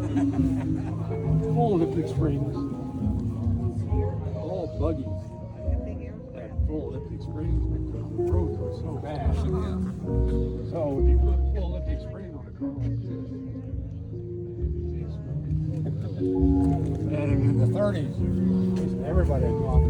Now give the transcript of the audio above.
Full elliptic springs. All buggies had full elliptic springs because the roads were so bad. So if you put full elliptic spring on a car like this, and in the 30s, everybody had gone